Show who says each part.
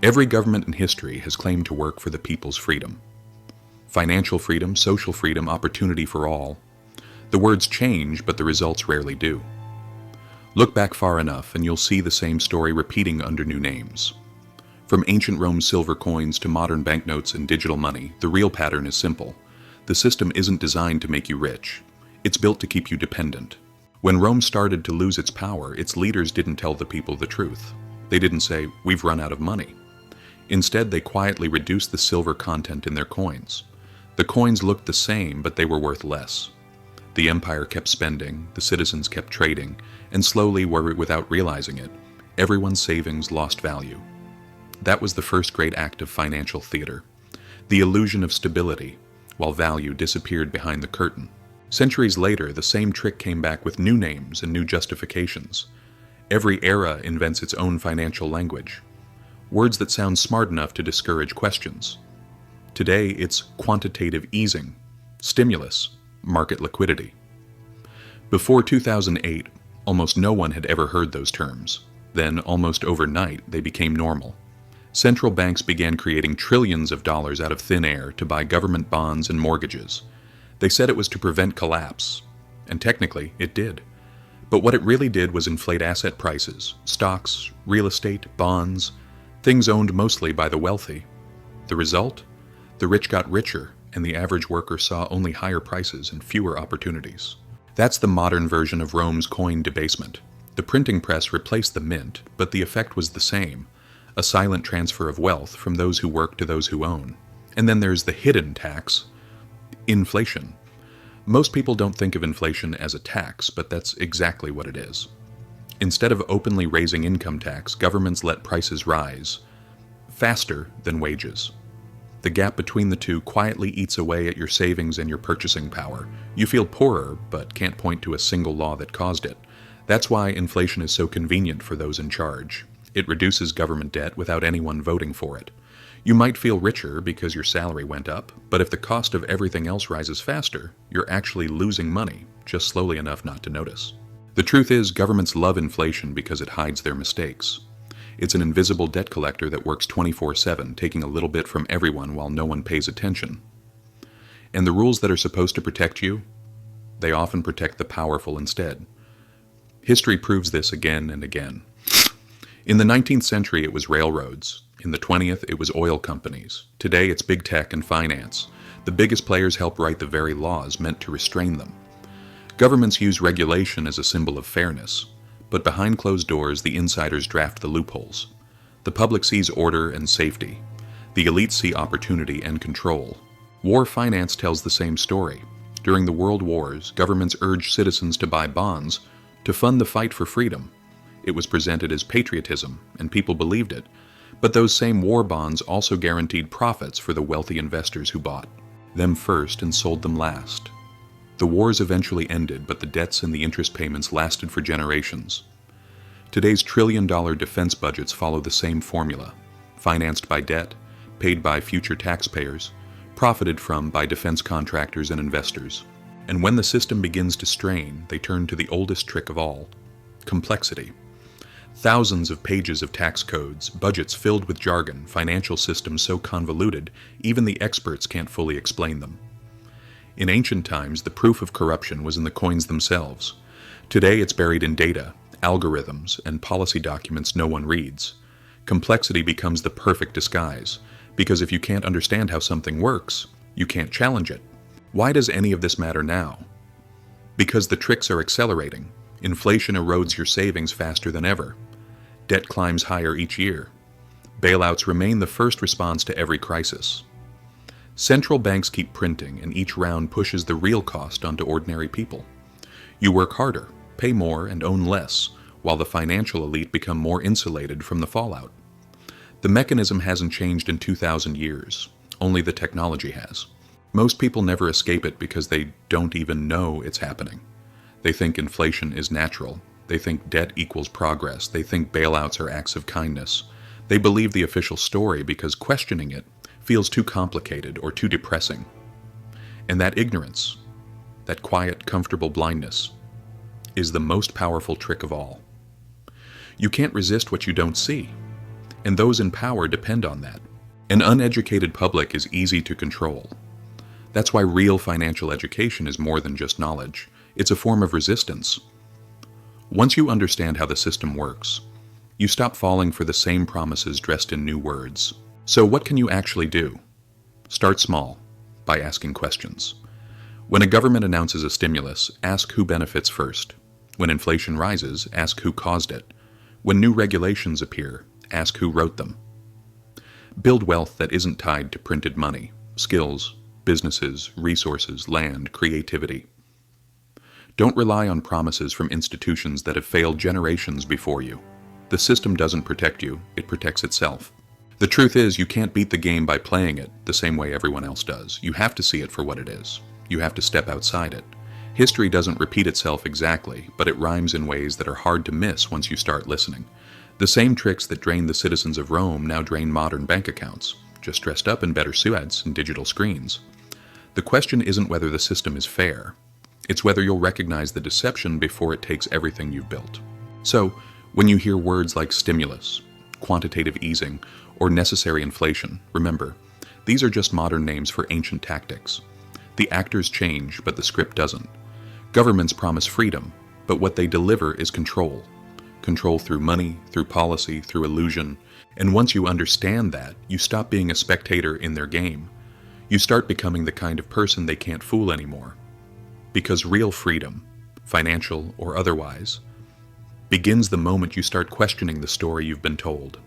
Speaker 1: Every government in history has claimed to work for the people's freedom. Financial freedom, social freedom, opportunity for all. The words change, but the results rarely do. Look back far enough and you'll see the same story repeating under new names. From ancient Rome's silver coins to modern banknotes and digital money, the real pattern is simple. The system isn't designed to make you rich. It's built to keep you dependent. When Rome started to lose its power, its leaders didn't tell the people the truth. They didn't say, "We've run out of money." Instead, they quietly reduced the silver content in their coins. The coins looked the same, but they were worth less. The empire kept spending, the citizens kept trading, and slowly, without realizing it, everyone's savings lost value. That was the first great act of financial theater. The illusion of stability, while value disappeared behind the curtain. Centuries later, the same trick came back with new names and new justifications. Every era invents its own financial language. Words that sound smart enough to discourage questions. Today, it's quantitative easing, stimulus, market liquidity. Before 2008, almost no one had ever heard those terms. Then, almost overnight, they became normal. Central banks began creating trillions of dollars out of thin air to buy government bonds and mortgages. They said it was to prevent collapse, and technically, it did. But what it really did was inflate asset prices, stocks, real estate, bonds, things owned mostly by the wealthy. The result? The rich got richer, and the average worker saw only higher prices and fewer opportunities. That's the modern version of Rome's coin debasement. The printing press replaced the mint, but the effect was the same. A silent transfer of wealth from those who work to those who own. And then there's the hidden tax, inflation. Most people don't think of inflation as a tax, but that's exactly what it is. Instead of openly raising income tax, governments let prices rise faster than wages. The gap between the two quietly eats away at your savings and your purchasing power. You feel poorer, but can't point to a single law that caused it. That's why inflation is so convenient for those in charge. It reduces government debt without anyone voting for it. You might feel richer because your salary went up, but if the cost of everything else rises faster, you're actually losing money, just slowly enough not to notice. The truth is, governments love inflation because it hides their mistakes. It's an invisible debt collector that works 24/7, taking a little bit from everyone while no one pays attention. And the rules that are supposed to protect you, they often protect the powerful instead. History proves this again and again. In the 19th century, it was railroads. In the 20th, it was oil companies. Today, it's big tech and finance. The biggest players help write the very laws meant to restrain them. Governments use regulation as a symbol of fairness, but behind closed doors, the insiders draft the loopholes. The public sees order and safety. The elites see opportunity and control. War finance tells the same story. During the world wars, governments urged citizens to buy bonds to fund the fight for freedom. It was presented as patriotism, and people believed it. But those same war bonds also guaranteed profits for the wealthy investors who bought them first and sold them last. The wars eventually ended, but the debts and the interest payments lasted for generations. Today's trillion-dollar defense budgets follow the same formula: financed by debt, paid by future taxpayers, profited from by defense contractors and investors. And when the system begins to strain, they turn to the oldest trick of all: complexity. Thousands of pages of tax codes, budgets filled with jargon, financial systems so convoluted, even the experts can't fully explain them. In ancient times, the proof of corruption was in the coins themselves. Today, it's buried in data, algorithms, and policy documents no one reads. Complexity becomes the perfect disguise, because if you can't understand how something works, you can't challenge it. Why does any of this matter now? Because the tricks are accelerating. Inflation erodes your savings faster than ever. Debt climbs higher each year. Bailouts remain the first response to every crisis. Central banks keep printing, and each round pushes the real cost onto ordinary people. You work harder, pay more, and own less, while the financial elite become more insulated from the fallout. The mechanism hasn't changed in 2,000 years. Only the technology has. Most people never escape it because they don't even know it's happening. They think inflation is natural. They think debt equals progress. They think bailouts are acts of kindness. They believe the official story because questioning it feels too complicated or too depressing. And that ignorance, that quiet, comfortable blindness, is the most powerful trick of all. You can't resist what you don't see. and those in power depend on that. An uneducated public is easy to control. That's why real financial education is more than just knowledge. It's a form of resistance. Once you understand how the system works, you stop falling for the same promises dressed in new words. So what can you actually do? Start small, by asking questions. When a government announces a stimulus, ask who benefits first. When inflation rises, ask who caused it. When new regulations appear, ask who wrote them. Build wealth that isn't tied to printed money, skills, businesses, resources, land, creativity. Don't rely on promises from institutions that have failed generations before you. The system doesn't protect you, it protects itself. The truth is, you can't beat the game by playing it the same way everyone else does. You have to see it for what it is. You have to step outside it. History doesn't repeat itself exactly, but it rhymes in ways that are hard to miss once you start listening. The same tricks that drained the citizens of Rome now drain modern bank accounts, just dressed up in better suits and digital screens. The question isn't whether the system is fair. It's whether you'll recognize the deception before it takes everything you've built. So, when you hear words like stimulus, quantitative easing, or necessary inflation, remember, these are just modern names for ancient tactics. The actors change, but the script doesn't. Governments promise freedom, but what they deliver is control. Control through money, through policy, through illusion. And once you understand that, you stop being a spectator in their game. You start becoming the kind of person they can't fool anymore. Because real freedom, financial or otherwise, begins the moment you start questioning the story you've been told.